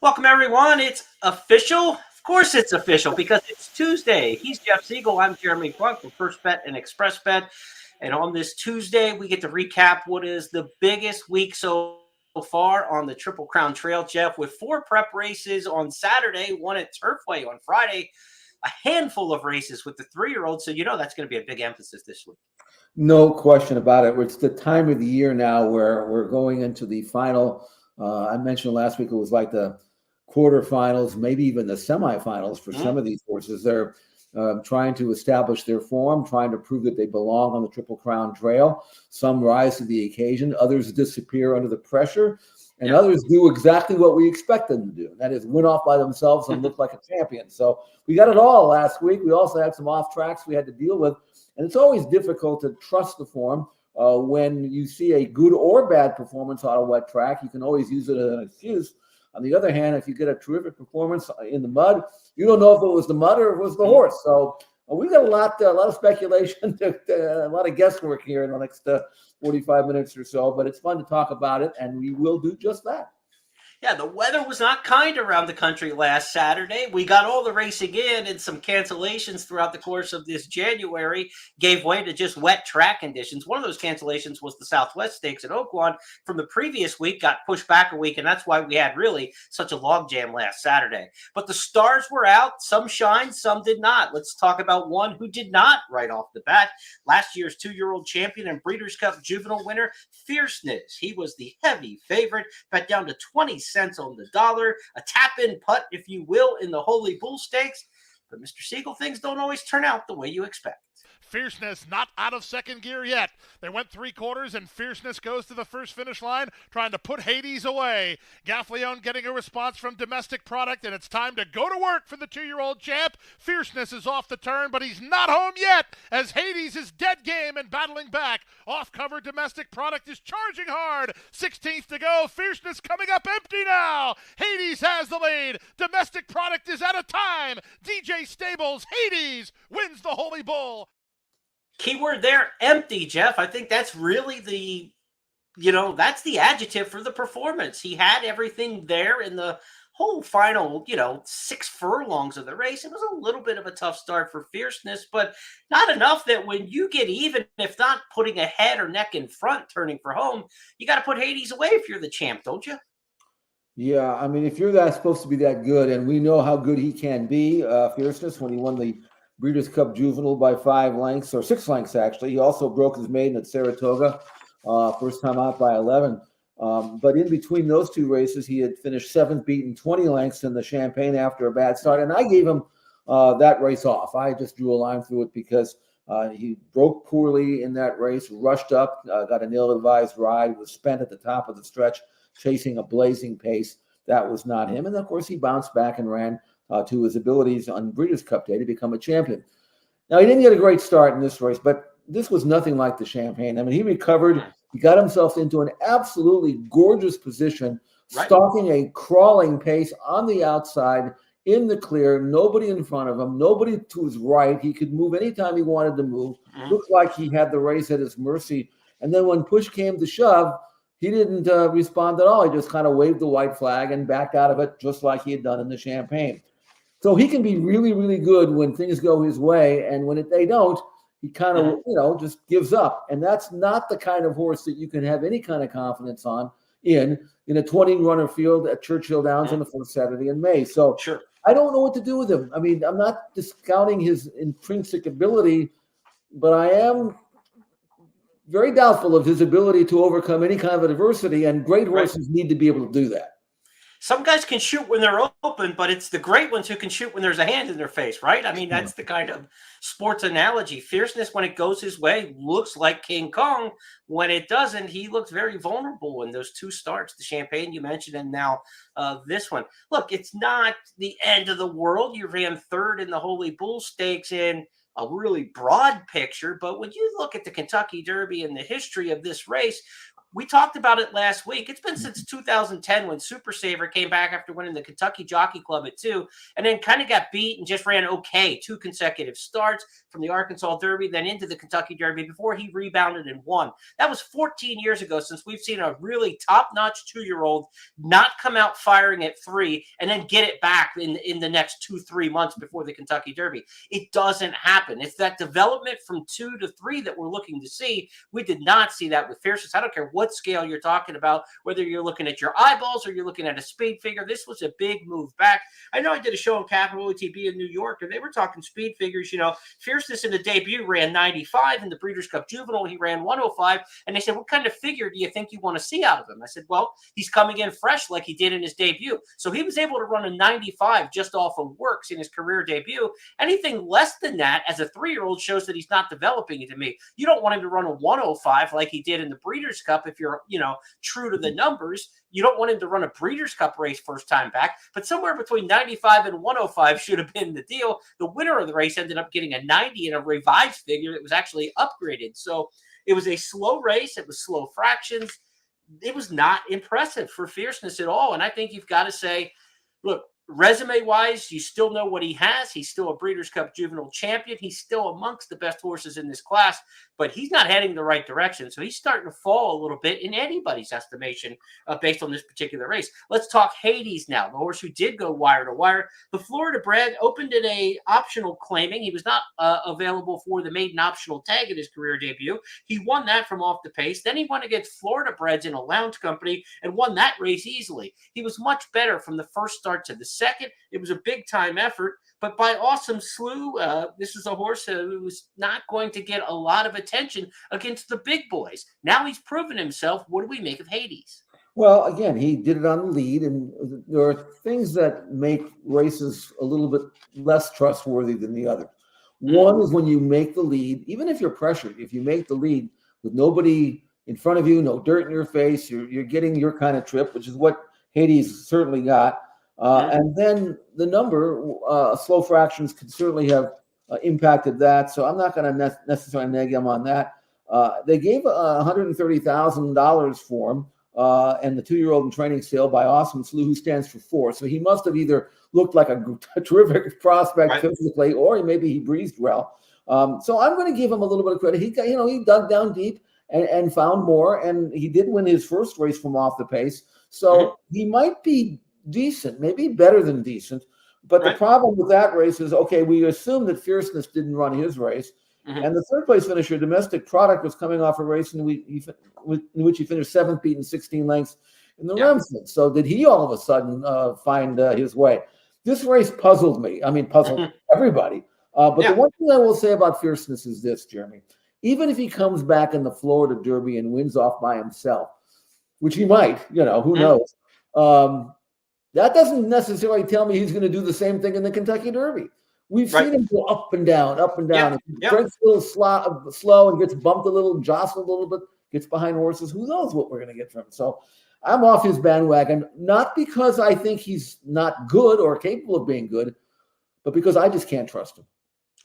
Welcome, everyone. It's official. Of course, it's official because it's Tuesday. He's Jeff Siegel. I'm Jeremy Plonk from First Bet and Express Bet. And on this Tuesday, we get to recap what is the biggest week so far on the Triple Crown Trail, Jeff, with 4 prep races on Saturday, one at Turfway on Friday, a handful of races with the 3-year-olds. So, that's going to be a big emphasis this week. No question about it. It's the time of the year now where we're going into the final. I mentioned last week it was like the quarterfinals, maybe even the semifinals for some of these horses. They're trying to establish their form, trying to prove that they belong on the Triple Crown Trail. Some rise to the occasion, others disappear under the pressure, and others do exactly what we expect them to do. That is win off by themselves and look like a champion. So we got it all last week. We also had some off tracks we had to deal with. And it's always difficult to trust the form when you see a good or bad performance on a wet track. You can always use it as an excuse. On the other hand, if you get a terrific performance in the mud, you don't know if it was the mud or if it was the horse. So we've got a lot of speculation, a lot of guesswork here in the next 45 minutes or so. But it's fun to talk about it, and we will do just that. Yeah, the weather was not kind around the country last Saturday. We got all the racing in, and some cancellations throughout the course of this January gave way to just wet track conditions. One of those cancellations was the Southwest Stakes at Oaklawn from the previous week, got pushed back a week, and that's why we had really such a logjam last Saturday. But the stars were out. Some shined, some did not. Let's talk about one who did not right off the bat. Last year's 2-year-old champion and Breeders' Cup juvenile winner, Fierceness. He was the heavy favorite, bet down to 20 cents on the dollar, a tap-in putt, if you will, in the Holy Bull Stakes. But Mr. Siegel, things don't always turn out the way you expect. Fierceness not out of second gear yet. They went 3 quarters, and Fierceness goes to the first finish line, trying to put Hades away. Gaffleone getting a response from Domestic Product, and it's time to go to work for the 2-year-old champ. Fierceness is off the turn, but he's not home yet, as Hades is dead game and battling back. Off-cover Domestic Product is charging hard. 16th to go. Fierceness coming up empty now. Hades has the lead. Domestic Product is out of time. DJ Stables, Hades wins the Holy Bull. Keyword there, empty, Jeff. I think that's really that's the adjective for the performance. He had everything there in the whole final, 6 furlongs of the race. It was a little bit of a tough start for Fierceness, but not enough that when you get even, if not putting a head or neck in front, turning for home, you got to put Hades away if you're the champ, don't you? Yeah, I mean, if you're supposed to be that good, and we know how good he can be, Fierceness, when he won the Breeders' Cup Juvenile by 5 lengths, or 6 lengths, actually. He also broke his maiden at Saratoga, first time out by 11. But in between those 2 races, he had finished 7th, beaten 20 lengths in the Champagne after a bad start. And I gave him that race off. I just drew a line through it because he broke poorly in that race, rushed up, got an ill-advised ride, was spent at the top of the stretch, chasing a blazing pace. That was not him. And, of course, he bounced back and ran to his abilities on Breeders' Cup Day to become a champion. Now, he didn't get a great start in this race, but this was nothing like the Champagne. I mean, he recovered. He got himself into an absolutely gorgeous position, stalking a crawling pace on the outside in the clear, nobody in front of him, nobody to his right. He could move anytime he wanted to move. Looked like he had the race at his mercy. And then when push came to shove, he didn't respond at all. He just kind of waved the white flag and backed out of it, just like he had done in the Champagne. So he can be really, really good when things go his way, and when they don't, he kind of, just gives up. And that's not the kind of horse that you can have any kind of confidence on in a 20-runner field at Churchill Downs on the first Saturday in May. So I don't know what to do with him. I mean, I'm not discounting his intrinsic ability, but I am very doubtful of his ability to overcome any kind of adversity, and great horses need to be able to do that. Some guys can shoot when they're open, but it's the great ones who can shoot when there's a hand in their face, right? I mean, that's the kind of sports analogy. Fierceness, when it goes his way, looks like King Kong. When it doesn't, he looks very vulnerable in those 2 starts, the Champagne you mentioned, and now this one. Look, it's not the end of the world. You ran 3rd in the Holy Bull Stakes in a really broad picture, but when you look at the Kentucky Derby and the history of this race, We talked about it last week. It's been since 2010 when Super Saver came back after winning the Kentucky Jockey Club at 2, and then kind of got beat and just ran okay 2 consecutive starts from the Arkansas Derby, then into the Kentucky Derby before he rebounded and won. That was 14 years ago since we've seen a really top-notch 2-year-old not come out firing at 3 and then get it back in the next 2-3 months before the Kentucky Derby. It doesn't happen. It's that development from 2 to 3 that we're looking to see. We did not see that with Fierceness. I don't care what scale you're talking about, whether you're looking at your eyeballs or you're looking at a speed figure. This was a big move back. I know I did a show on Capital OTB in New York, and they were talking speed figures. Fierceness in the debut ran 95. In the Breeders' Cup Juvenile, he ran 105. And they said, what kind of figure do you think you want to see out of him? I said, well, he's coming in fresh like he did in his debut. So he was able to run a 95 just off of works in his career debut. Anything less than that as a 3-year-old shows that he's not developing to me. You don't want him to run a 105 like he did in the Breeders' Cup if you're, true to the numbers. You don't want him to run a Breeders' Cup race first time back, but somewhere between 95 and 105 should have been the deal. The winner of the race ended up getting a 90 in a revised figure that was actually upgraded. So it was a slow race. It was slow fractions. It was not impressive for Fierceness at all. And I think you've got to say, look, resume-wise, you still know what he has. He's still a Breeders' Cup Juvenile champion. He's still amongst the best horses in this class, but he's not heading the right direction. So he's starting to fall a little bit in anybody's estimation based on this particular race. Let's talk Hades now, the horse who did go wire to wire. The Florida bred opened in a optional claiming. He was not available for the maiden optional tag in his career debut. He won that from off the pace. Then he won against Florida breds in a lounge company and won that race easily. He was much better from the first start to the second. It was a big time effort, but by Awesome Slew, this is a horse who's not going to get a lot of attention against the big boys. Now he's proven himself. What do we make of Hades? Well, again, he did it on the lead, and there are things that make races a little bit less trustworthy than the other. One is when you make the lead, even if you're pressured, if you make the lead with nobody in front of you, no dirt in your face, you're getting your kind of trip, which is what Hades certainly got. And then the number, slow fractions could certainly have impacted that. So I'm not going to necessarily neg him on that. They gave $130,000 for him and the 2-year-old in training sale by Awesome Slew, who stands for 4. So he must have either looked like a terrific prospect physically, or maybe he breezed well. So I'm going to give him a little bit of credit. He got, he dug down deep and found more, and he did win his first race from off the pace. So he might be decent, maybe better than decent. But the problem with that race is, okay, we assume that Fierceness didn't run his race. And the third place finisher, Domestic Product, was coming off a race in which he finished 7th, beaten 16 lengths in the Remsen. So did he all of a sudden find his way? This race puzzled me. I mean, puzzled everybody. But the one thing I will say about Fierceness is this, Jeremy. Even if he comes back in the Florida Derby and wins off by himself, which he might, who knows? That doesn't necessarily tell me he's going to do the same thing in the Kentucky Derby. We've seen him go up and down, up and down. If he breaks a little slow and gets bumped a little, jostled a little bit, gets behind horses, who knows what we're going to get from him. So I'm off his bandwagon, not because I think he's not good or capable of being good, but because I just can't trust him.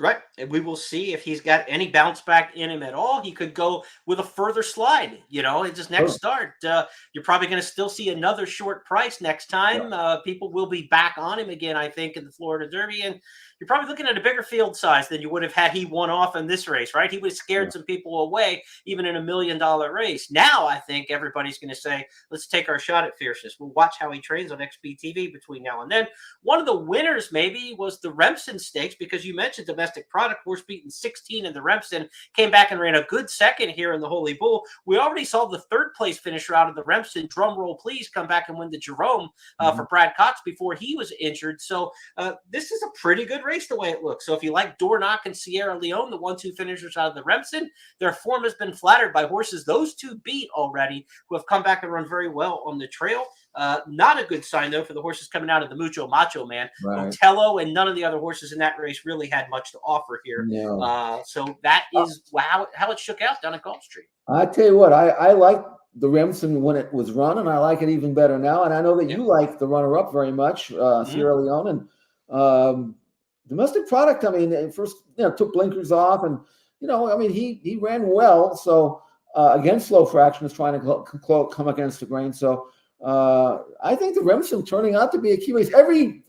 Right. And we will see if he's got any bounce back in him at all. He could go with a further slide, in his next start. You're probably going to still see another short price next time. People will be back on him again, I think, in the Florida Derby. And you're probably looking at a bigger field size than you would have had he won off in this race, right? He would have scared some people away, even in $1 million race. Now I think everybody's going to say, let's take our shot at Fierceness. We'll watch how he trains on XBTV between now and then. One of the winners maybe was the Remsen Stakes, because you mentioned Domestic Product, horse beaten 16 in the Remsen, came back and ran a good second here in the Holy Bull. We already saw the 3rd place finisher out of the Remsen, drum roll please, come back and win the Jerome for Brad Cox before he was injured. So this is a pretty good race the way it looks. So if you like Dornoch and Sierra Leone, the 1-2 finishers out of the Remsen, their form has been flattered by horses those two beat already, who have come back and run very well on the trail. Not a good sign, though, for the horses coming out of the Mucho Macho Man. Otello and none of the other horses in that race really had much to offer here. So that is how it shook out down at Gulfstream. I tell you what, I like the Remsen when it was run, and I like it even better now. And I know that you like the runner-up very much, Sierra Leone. And Domestic Product, I mean, first took blinkers off, and he ran well. So against slow fraction is trying to come against the grain. So I think the Remsen turning out to be a key race. Every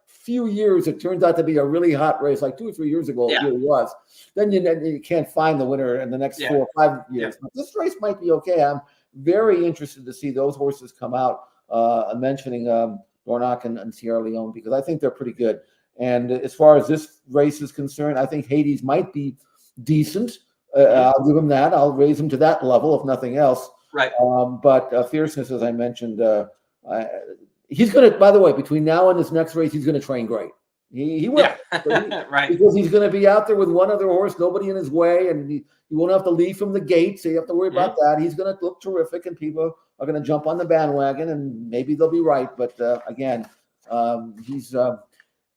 few years, it turns out to be a really hot race. Like 2 or 3 years ago, it really was. Then you can't find the winner in the next 4 or 5 years. But this race might be okay. I'm very interested to see those horses come out. I'm mentioning Dornoch and Sierra Leone because I think they're pretty good. And as far as this race is concerned, I think Hades might be decent. I'll give him that. I'll raise him to that level, if nothing else. Right. But Fierceness, as I mentioned, he's going to, by the way, between now and this next race, he's going to train great. He will. Right. Because he's going to be out there with one other horse, nobody in his way, and he won't have to leave from the gate, so you have to worry about that. He's going to look terrific, and people are going to jump on the bandwagon, and maybe they'll be right. But again, he's got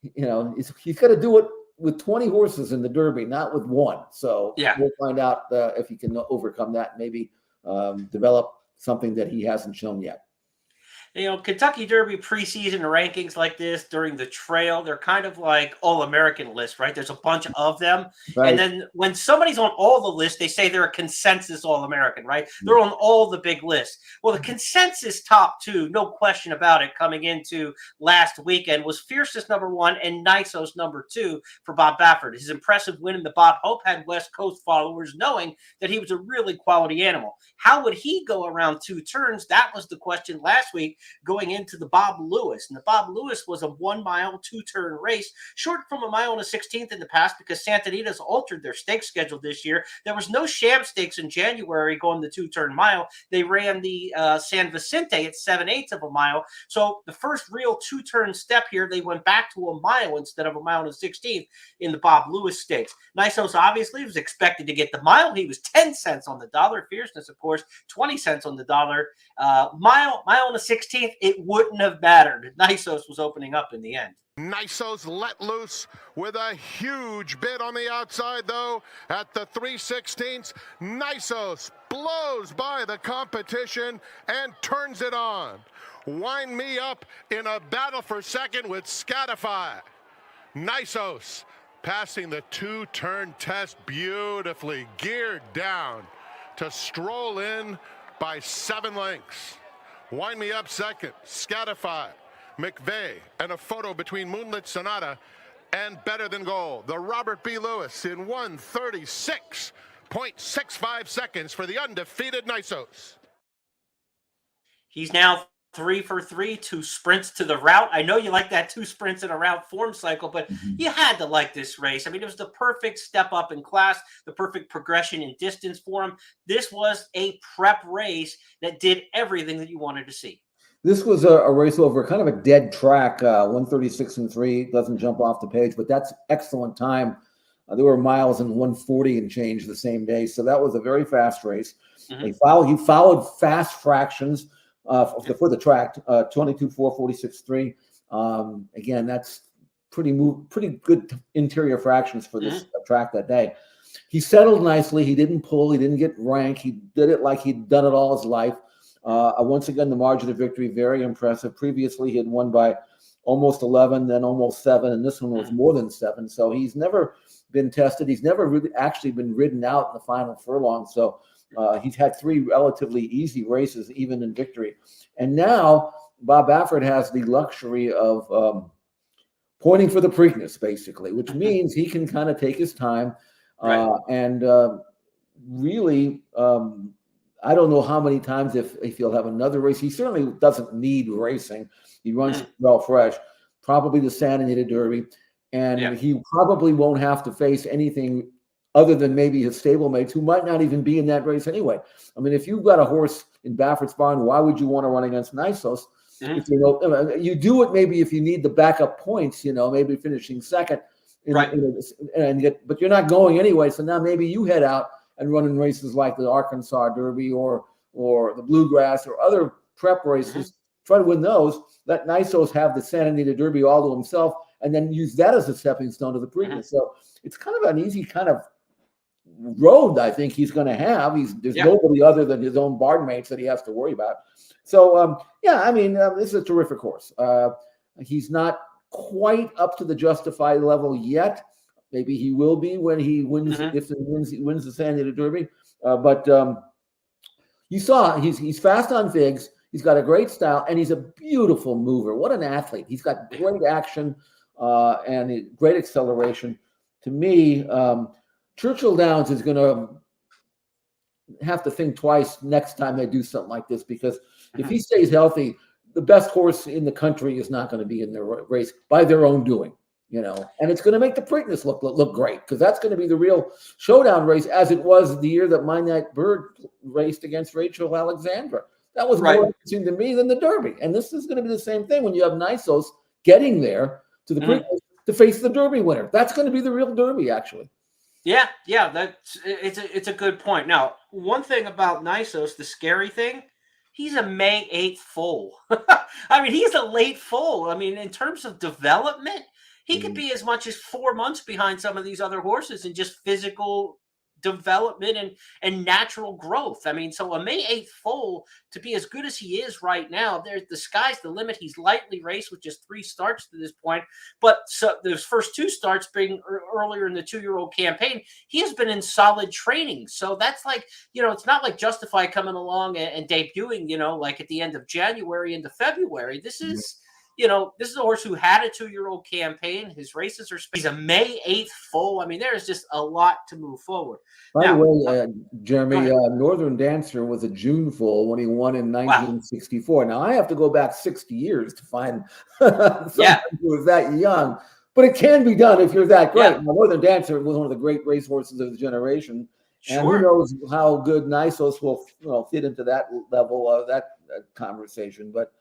to do it with 20 horses in the Derby, not with one. So we'll find out if he can overcome that, maybe develop something that he hasn't shown yet. Kentucky Derby preseason rankings like this during the trail, they're kind of like all-American lists, right? There's a bunch of them. Right. And then when somebody's on all the lists, they say they're a consensus all-American, right? They're on all the big lists. Well, the consensus top two, no question about it, coming into last weekend was Fierceness #1 and Nisos #2 for Bob Baffert. His impressive win in the Bob Hope had West Coast followers knowing that he was a really quality animal. How would he go around 2 turns? That was the question last week, going into the Bob Lewis. And the Bob Lewis was a 1 mile, 2-turn race, short from a mile and a 16th in the past because Santa Anita's altered their stake schedule this year. There was no sham stakes in January going the 2-turn mile. They ran the San Vicente at 7/8 of a mile. So the first real 2-turn step here, they went back to a mile instead of a mile and a 16th in the Bob Lewis stakes. Nisos obviously was expected to get the mile. He was 10 cents on the dollar. Fierceness, of course, 20 cents on the dollar. Mile and a 16th. It wouldn't have mattered. Nisos was opening up in the end. Nisos let loose with a huge bid on the outside, though, at the 3/16. Nisos blows by the competition and turns it on. Wind me up in a battle for second with Scatify. Nisos passing the 2-turn test beautifully, geared down to stroll in by 7 lengths. Wind me up second, Scatify, McVeigh, and a photo between Moonlit Sonata and Better Than Gold. The Robert B. Lewis in 1:36.65 seconds for the undefeated Nisos. He's now 3 for 3, 2 sprints to the route. I know you like that 2 sprints in a route form cycle, but you had to like this race. I mean, it was the perfect step up in class, the perfect progression in distance for him. This was a prep race that did everything that you wanted to see. This was a race over kind of a dead track, 1:36 and 3. Doesn't jump off the page, but that's excellent time. There were miles in 1:40 and change the same day, so that was a very fast race. He followed fast fractions for the track, 22.4, 46.3. Again, that's pretty good interior fractions for this track that day. He settled nicely. He didn't pull. He didn't get rank. He did it like he'd done it all his life. Once again, the margin of victory, very impressive. Previously, he had won by almost 11, then almost 7, and this one was more than 7. So he's never been tested. He's never really actually been ridden out in the final furlong. So he's had 3 relatively easy races, even in victory. And now Bob Baffert has the luxury of pointing for the Preakness, basically, which means he can kind of take his time and really, I don't know how many times if he'll have another race. He certainly doesn't need racing. He runs well fresh, probably the Santa Anita Derby, and he probably won't have to face anything other than maybe his stablemates who might not even be in that race anyway. I mean, if you've got a horse in Baffert's barn, why would you want to run against Nisos? If you do it maybe if you need the backup points, maybe finishing second, but you're not going anyway. So now maybe you head out and run in races like the Arkansas Derby or the Bluegrass or other prep races. Try to win those. Let Nisos have the Santa Anita Derby all to himself, and then use that as a stepping stone to the Preakness. So it's kind of an easy kind of road I think he's going to have. There's nobody other than his own barn mates that he has to worry about. So this is a terrific horse. He's not quite up to the Justified level yet. Maybe he will be when he wins. If he wins the Santa Anita Derby. But you saw he's fast on Figs. He's got a great style, and he's a beautiful mover. What an athlete! He's got great action and great acceleration. To me, Churchill Downs is going to have to think twice next time they do something like this, because if he stays healthy, the best horse in the country is not going to be in the race by their own doing, and it's going to make the Preakness look great, because that's going to be the real showdown race, as it was the year that My Night Bird raced against Rachel Alexandra. That was more interesting to me than the Derby. And this is going to be the same thing when you have Nisos getting there to the Preakness to face the Derby winner. That's going to be the real Derby, actually. Yeah, it's a good point. Now, one thing about Nisos, the scary thing, he's a May 8th foal. I mean, he's a late foal. I mean, in terms of development, he could be as much as 4 months behind some of these other horses in just physical development and natural growth. I mean, so a May 8th foal, to be as good as he is right now, the sky's the limit. He's lightly raced with just 3 starts to this point, but so those first 2 starts being earlier in the 2-year-old campaign, he has been in solid training. So that's like, it's not like Justify coming along and debuting, like at the end of January into February. This is this is a horse who had a 2-year-old campaign. His races he's a May 8th foal. I mean, there's just a lot to move forward. By the way, Jeremy, Northern Dancer was a June foal when he won in 1964. Now, I have to go back 60 years to find someone who was that young, but it can be done if you're that great. Now, Northern Dancer was one of the great racehorses of the generation. And who knows how good Nisos will fit into that level of that conversation. But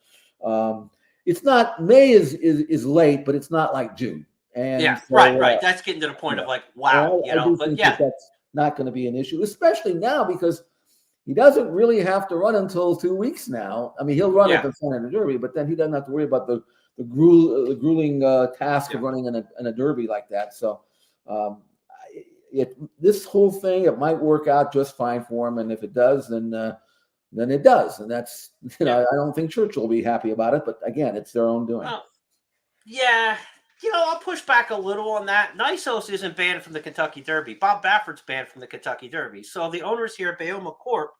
it's not, May is late, but it's not like June. And right. That's getting to the point of like, wow, that's not going to be an issue, especially now, because he doesn't really have to run until 2 weeks now. I mean, he'll run at the Senate Derby, but then he doesn't have to worry about the grueling task of running in a Derby like that. So this whole thing, it might work out just fine for him, and if it does, then it does. And that's, I don't think Churchill will be happy about it, but again, it's their own doing. I'll push back a little on that. Nisos isn't banned from the Kentucky Derby. Bob Baffert's banned from the Kentucky Derby. So the owners here at Bayoma Corp,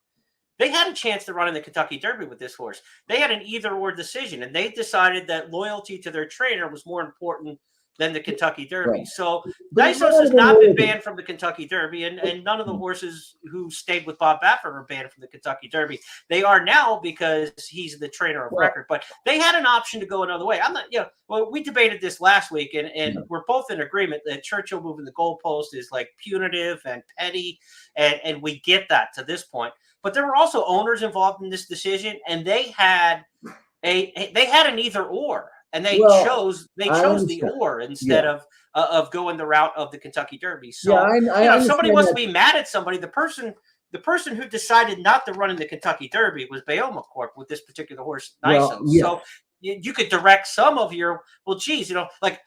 they had a chance to run in the Kentucky Derby with this horse. They had an either-or decision, and they decided that loyalty to their trainer was more important than the Kentucky Derby. Right. So Nisos has not been banned from the Kentucky Derby, and none of the horses who stayed with Bob Baffert are banned from the Kentucky Derby. They are now because he's the trainer of record, but they had an option to go another way. I'm not, we debated this last week, and we're both in agreement that Churchill moving the goalpost is like punitive and petty, and we get that to this point. But there were also owners involved in this decision, and they had an either or. And they chose the or instead of going the route of the Kentucky Derby. So if somebody wants to be mad at somebody, the person who decided not to run in the Kentucky Derby was Bayoma Corp with this particular horse, Nisos. So you could direct some of your like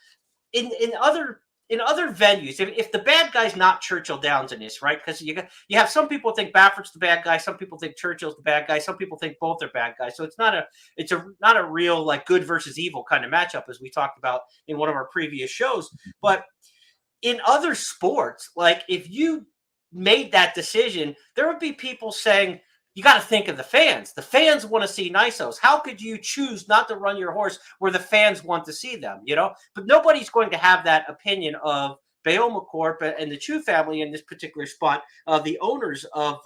in other venues, if the bad guy's not Churchill Downs in this, right? Because you have some people think Baffert's the bad guy, some people think Churchill's the bad guy, some people think both are bad guys. So it's not a real like good versus evil kind of matchup, as we talked about in one of our previous shows. But in other sports, like if you made that decision, there would be people saying, you got to think of the fans. The fans want to see Nisos. How could you choose not to run your horse where the fans want to see them, But nobody's going to have that opinion of Bayoma Corp and the Chu family in this particular spot, the owners of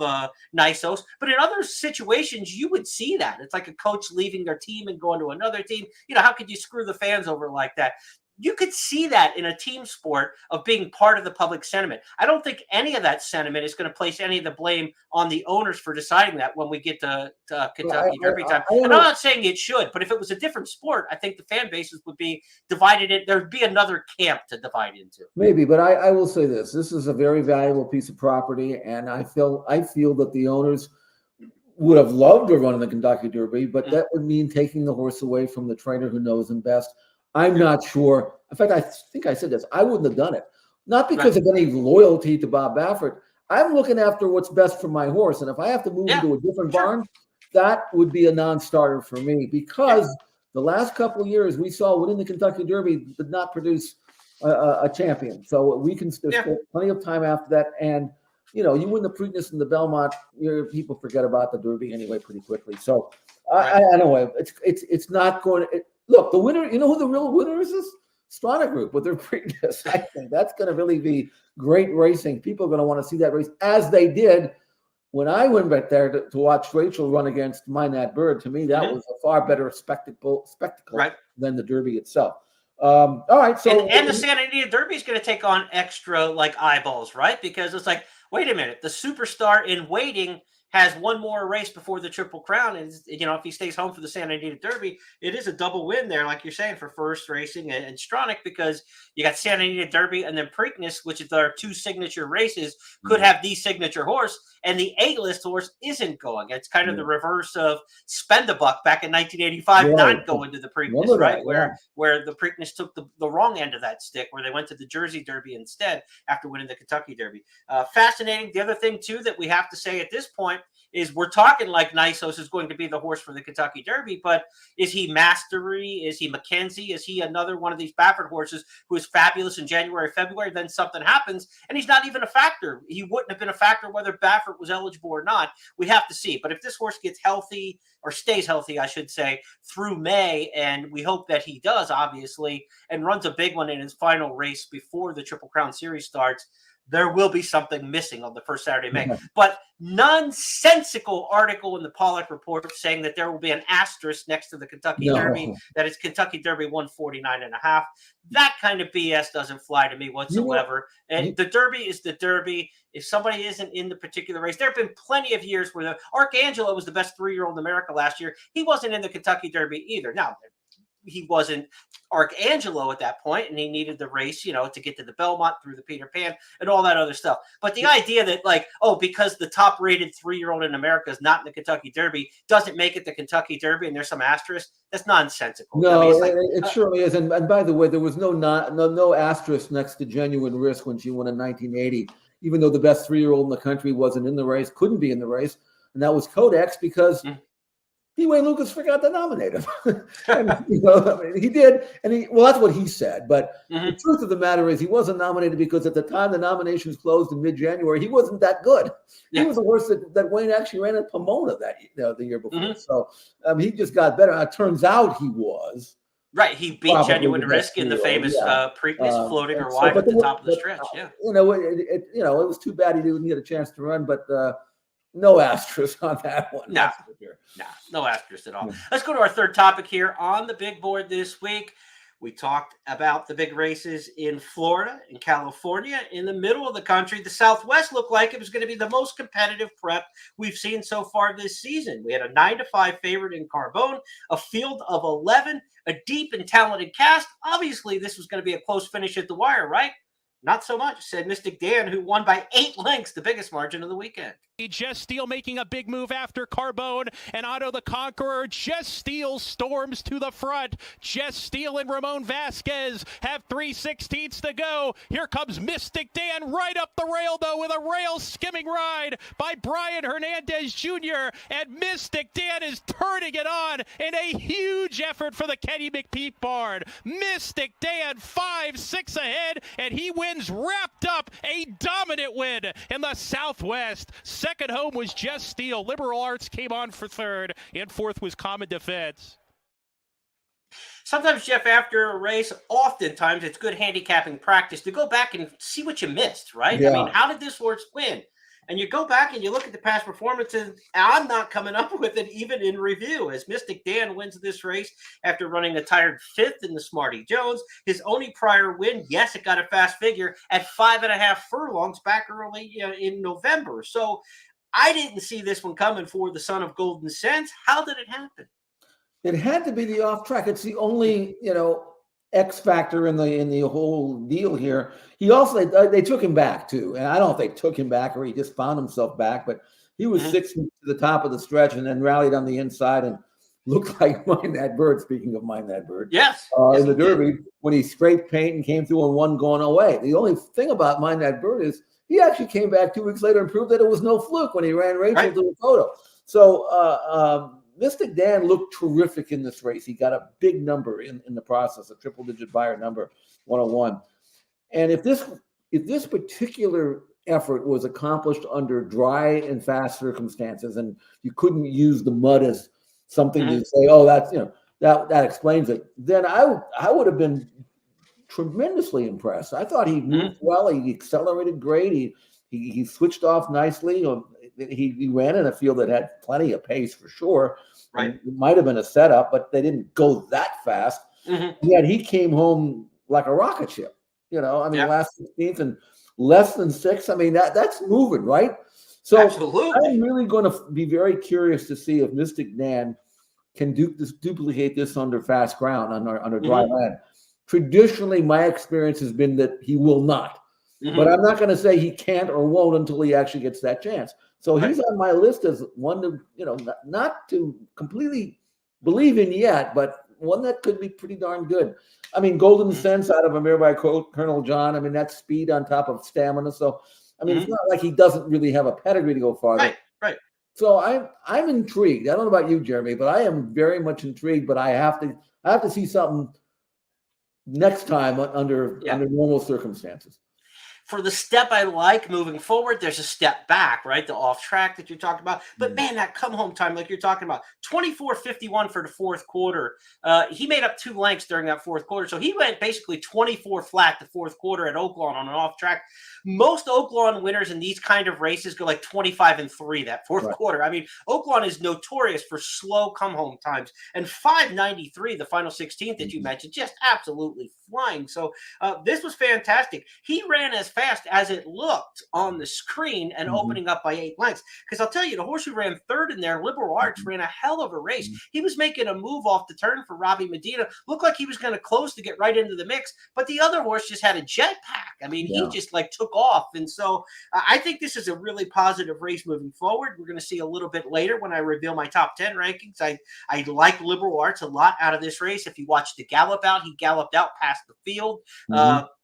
Nisos. But in other situations, you would see that. It's like a coach leaving their team and going to another team. How could you screw the fans over like that? You could see that in a team sport of being part of the public sentiment. I don't think any of that sentiment is going to place any of the blame on the owners for deciding that when we get to Kentucky Derby time. And I'm not saying it should, but if it was a different sport, I think the fan bases would be divided. There'd be another camp to divide into. Maybe, but I will say this. This is a very valuable piece of property, and I feel that the owners would have loved to run in the Kentucky Derby, but that would mean taking the horse away from the trainer who knows him best. I'm not sure. In fact, I think I said this. I wouldn't have done it. Not because of any loyalty to Bob Baffert. I'm looking after what's best for my horse. And if I have to move into a different barn, that would be a non-starter for me, because the last couple of years we saw winning the Kentucky Derby did not produce a champion. So we can there's plenty of time after that. And you win the Preakness and the Belmont, people forget about the Derby anyway pretty quickly. So Right. I don't know. It's not going to look the winner. You know who the real winner is? Strana Group with their Preakness. I think that's going to really be great racing. People are going to want to see that race as they did when I went back there to watch Rachel run against Mine That Bird. To me, that was a far better spectacle Right. than the Derby itself. All right, so and the Santa Anita Derby is going to take on extra eyeballs, right? Because it's like, wait a minute, the superstar in waiting has one more race before the Triple Crown, and if he stays home for the Santa Anita Derby, it is a double win there, like you're saying, for First Racing and Stronach, because you got Santa Anita Derby and then Preakness, which is our two signature races, could have the signature horse, and the A-list horse isn't going. It's kind of the reverse of Spend a Buck back in 1985, not going to the Preakness, right? Where the Preakness took the wrong end of that stick, where they went to the Jersey Derby instead after winning the Kentucky Derby. Fascinating. The other thing, too, that we have to say at this point is we're talking like Nisos is going to be the horse for the Kentucky Derby, but is he Mastery? Is he Mackenzie? Is he another one of these Baffert horses who is fabulous in January, February, then something happens, and he's not even a factor? He wouldn't have been a factor whether Baffert was eligible or not. We have to see. But if this horse gets healthy, or stays healthy, I should say, through May, and we hope that he does, obviously, and runs a big one in his final race before the Triple Crown Series starts, there will be something missing on the first Saturday of May. But nonsensical article in the Pollock Report saying that there will be an asterisk next to the Kentucky Derby, that it's Kentucky Derby 149.5. That kind of BS doesn't fly to me whatsoever. And the Derby is the Derby. If somebody isn't in the particular race, there have been plenty of years where Arcangelo was the best 3-year-old in America last year. He wasn't in the Kentucky Derby either. Now, he wasn't Arcangelo at that point, and he needed the race, to get to the Belmont through the Peter Pan and all that other stuff. But the idea that, because the top-rated 3-year-old in America is not in the Kentucky Derby doesn't make it the Kentucky Derby, and there's some asterisk. That's nonsensical. No, it surely is. And by the way, there was no asterisk next to Genuine Risk when she won in 1980, even though the best 3-year-old in the country wasn't in the race, couldn't be in the race, and that was Codex because. D-Wayne Lucas forgot to nominate him. And, he did. And that's what he said. But the truth of the matter is he wasn't nominated because at the time the nominations closed in mid-January, he wasn't that good. He was a horse that Wayne actually ran at Pomona the year before. So he just got better. It turns out he was. Right. He beat Genuine Risk in the famous Preakness floating her wide at the top of the stretch. It was too bad he didn't get a chance to run, but no asterisk on that one. No asterisk at all. Let's go to our third topic here on the big board this week. We talked about the big races in Florida, in California, in the middle of the country. The Southwest looked like it was going to be the most competitive prep we've seen so far this season. We had a 9-5 favorite in Carbone, a field of 11, a deep and talented cast. Obviously, this was going to be a close finish at the wire, right? Not so much, said Mystic Dan, who won by 8 lengths, the biggest margin of the weekend. Jess Steele making a big move after Carbone and Otto the Conqueror. Jess Steele storms to the front. Jess Steele and Ramon Vasquez have 3/16 to go. Here comes Mystic Dan right up the rail, though, with a rail skimming ride by Brian Hernandez Jr. And Mystic Dan is turning it on in a huge effort for the Kenny McPeak barn. Mystic Dan 5-6 ahead, and he wins wrapped up a dominant win in the Southwest. Second home was Jess Steele. Liberal Arts came on for third, and fourth was Common Defense. Sometimes, Jeff, after a race, oftentimes it's good handicapping practice to go back and see what you missed, right? Yeah. I mean, how did this horse win? And you go back and you look at the past performances, and I'm not coming up with it even in review, as Mystic Dan wins this race after running a tired 5th in the Smarty Jones. His only prior win, yes, it got a fast figure at 5.5 furlongs back early in November. So I didn't see this one coming for the son of Golden Sense. How did it happen? It had to be the off track. It's the only, X factor in the whole deal here. He also they took him back too, and I don't know if they took him back or he just found himself back, but he was 6 to the top of the stretch and then rallied on the inside and looked like Mind That Bird. Speaking of Mind That Bird, yes, in the Derby when he scraped paint and came through on one going away. The only thing about Mind That Bird is he actually came back 2 weeks later and proved that it was no fluke when he ran Rachel to the photo. So Mystic Dan looked terrific in this race. He got a big number in the process, a triple-digit buyer number, 101. And if this particular effort was accomplished under dry and fast circumstances, and you couldn't use the mud as something to say, oh, that's, that explains it, then I would have been tremendously impressed. I thought he moved well. He accelerated great. He switched off nicely. He ran in a field that had plenty of pace for sure. Right. It might have been a setup, but they didn't go that fast. Yet he came home like a rocket ship. Last 16th and less than 6. I mean, that's moving, right? So absolutely. I'm really going to be very curious to see if Mystic Dan can duplicate this under fast ground, under dry land. Traditionally, my experience has been that he will not. But I'm not going to say he can't or won't until he actually gets that chance. So he's on my list as one to, not to completely believe in yet, but one that could be pretty darn good. I mean, Golden Sense out of a nearby Colonel John. I mean, that's speed on top of stamina. So, I mean, it's not like he doesn't really have a pedigree to go farther. Right. So I'm intrigued. I don't know about you, Jeremy, but I am very much intrigued. But I have to see something next time under normal circumstances. For the step I like moving forward, there's a step back, right? The off track that you're talking about. But man, that come home time, like you're talking about, 24:51 for the fourth quarter. He made up 2 lengths during that fourth quarter. So he went basically 24 flat the fourth quarter at Oaklawn on an off track. Most Oaklawn winners in these kind of races go like 25-3 that fourth quarter. I mean, Oaklawn is notorious for slow come home times. And 5:93, the final 16th that you mentioned, just absolutely flying. So this was fantastic. He ran as fast as it looked on the screen and opening up by 8 lengths. Because I'll tell you, the horse who ran third in there, Liberal Arts, ran a hell of a race. He was making a move off the turn for Robbie Medina. Looked like he was going to close to get right into the mix, but the other horse just had a jetpack. I mean, he just like took off. And so I think this is a really positive race moving forward. We're going to see a little bit later when I reveal my top 10 rankings. I like Liberal Arts a lot out of this race. If you watch the gallop out, he galloped out past the field.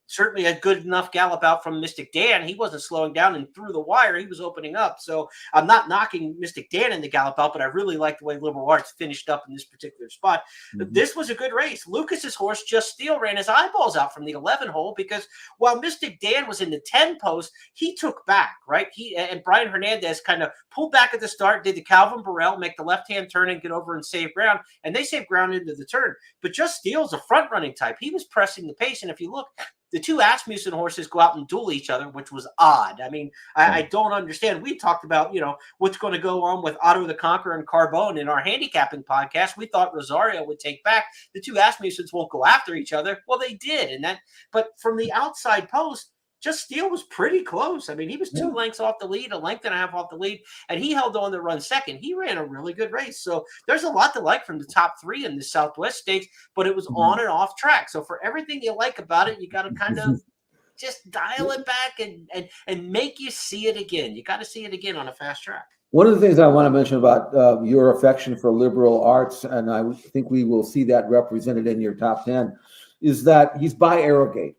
Certainly a good enough gallop out from Mystic Dan. He wasn't slowing down, and through the wire, he was opening up. So I'm not knocking Mystic Dan in the gallop out, but I really like the way Liberal Arts finished up in this particular spot. This was a good race. Lucas's horse, Just Steel, ran his eyeballs out from the 11 hole because while Mystic Dan was in the 10 post, he took back, right? He and Brian Hernandez kind of pulled back at the start, did the Calvin Burrell, make the left-hand turn and get over and save ground, and they saved ground into the turn. But Just Steel's a front-running type. He was pressing the pace, and if you look, the 2 Asmussen horses go out and duel each other, which was odd. I mean, I don't understand. We talked about, what's going to go on with Otto the Conqueror and Carbone in our handicapping podcast. We thought Rosario would take back. The 2 Asmussens won't go after each other. Well, they did. But from the outside post, Just Steel was pretty close. I mean, he was 2 lengths off the lead, a length and a half off the lead, and he held on to run second. He ran a really good race. So there's a lot to like from the top 3 in the Southwest states, but it was on and off track. So for everything you like about it, you got to kind of just dial it back and make you see it again. You got to see it again on a fast track. One of the things I want to mention about your affection for Liberal Arts, and I think we will see that represented in your top 10, is that he's by Arrogate.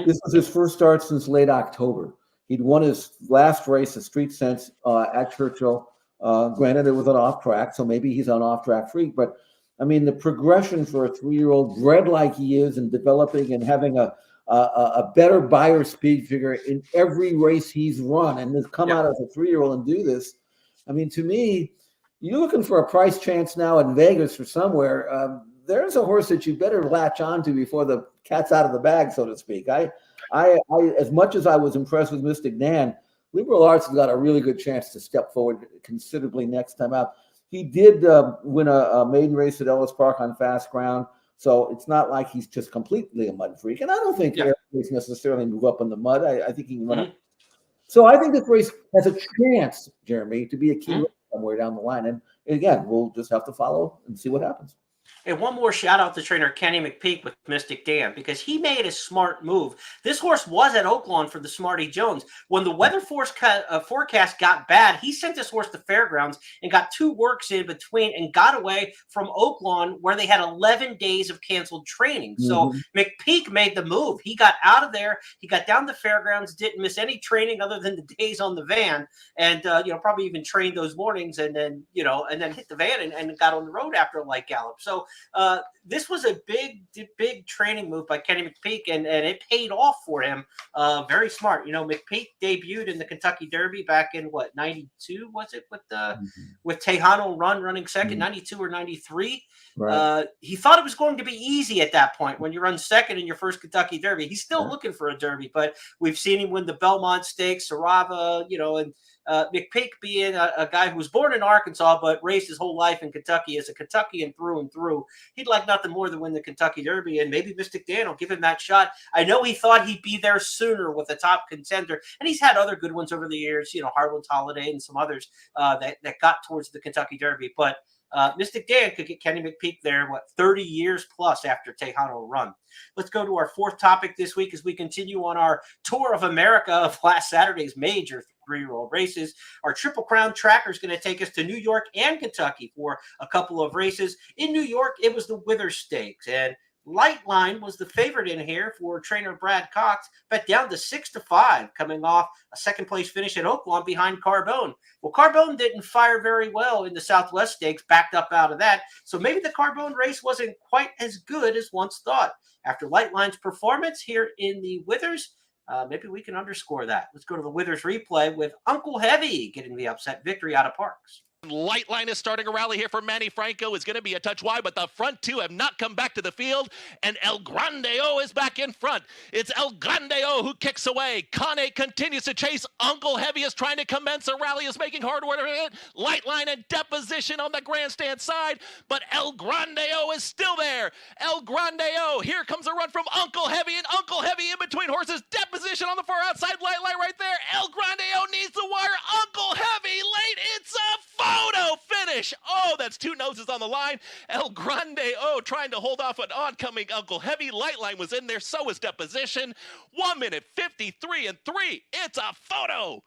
This was his first start since late October. He'd won his last race, the Street Sense, at Churchill. Granted, it was an off track, so maybe he's an off track freak. But I mean, the progression for a 3-year-old, bred like he is, and developing and having a better buyer speed figure in every race he's run, and to come out as a 3-year-old and do this. I mean, to me, you're looking for a price chance now in Vegas or somewhere. There's a horse that you better latch on to before the cat's out of the bag, so to speak. I as much as I was impressed with Mystic Dan, Liberal Arts has got a really good chance to step forward considerably next time out. He did win a maiden race at Ellis Park on fast ground, so it's not like he's just completely a mud freak. And I don't think Airways necessarily move up in the mud. I think he can run up. So I think this race has a chance, Jeremy, to be a key race somewhere down the line. And again, we'll just have to follow and see what happens. And one more shout out to trainer Kenny McPeak with Mystic Dan, because he made a smart move. This horse was at Oaklawn for the Smarty Jones. When the weather forecast got bad, he sent this horse to Fairgrounds and got 2 works in between and got away from Oaklawn, where they had 11 days of canceled training. So McPeak made the move. He got out of there. He got down to Fairgrounds, didn't miss any training other than the days on the van, and probably even trained those mornings, and then hit the van and got on the road after a light gallop. So So this was a big training move by Kenny McPeak, and it paid off for him. Very smart. McPeak debuted in the Kentucky Derby back in what, 92 was it, with Tejano running second, 92 or 93. Right. He thought it was going to be easy at that point when you run second in your first Kentucky Derby. He's still looking for a Derby, but we've seen him win the Belmont Stakes, Sarava, and McPeak being a guy who was born in Arkansas but raised his whole life in Kentucky as a Kentuckian through and through. He'd like nothing more than win the Kentucky Derby, and maybe Mystic Dan will give him that shot. I know he thought he'd be there sooner with a top contender, and he's had other good ones over the years, Harlan's Holiday and some others that got towards the Kentucky Derby. But Mystic Dan could get Kenny McPeak there, 30 years plus after Tejano run. Let's go to our fourth topic this week as we continue on our tour of America of last Saturday's major 3-year-old races. Our Triple Crown tracker is going to take us to New York and Kentucky for a couple of races. In New York, it was the Withers Stakes, and Lightline was the favorite in here for trainer Brad Cox, bet down to 6-5, coming off a second-place finish at Oaklawn behind Carbone. Well, Carbone didn't fire very well in the Southwest Stakes, backed up out of that, so maybe the Carbone race wasn't quite as good as once thought. After Lightline's performance here in the Withers, maybe we can underscore that. Let's go to the Withers replay with Uncle Heavy getting the upset victory out of Parks. Lightline is starting a rally here for Manny Franco. Is going to be a touch wide, but the front two have not come back to the field, and El Grandeo is back in front. It's El Grandeo who kicks away. Kane continues to chase. Uncle Heavy is trying to commence a rally, is making hard work of it. Lightline in deposition on the grandstand side, but El Grandeo is still there. El Grandeo, here comes a run from Uncle Heavy, and Uncle Heavy in between horses. Deposition on the far outside. Lightline right there. El Grandeo needs the wire. Uncle Heavy late. It's a photo finish. Oh, that's two noses on the line. El Grandeo trying to hold off an oncoming Uncle Heavy. Lightline was in there, so was deposition. 1 minute 53 and 3. It's a photo.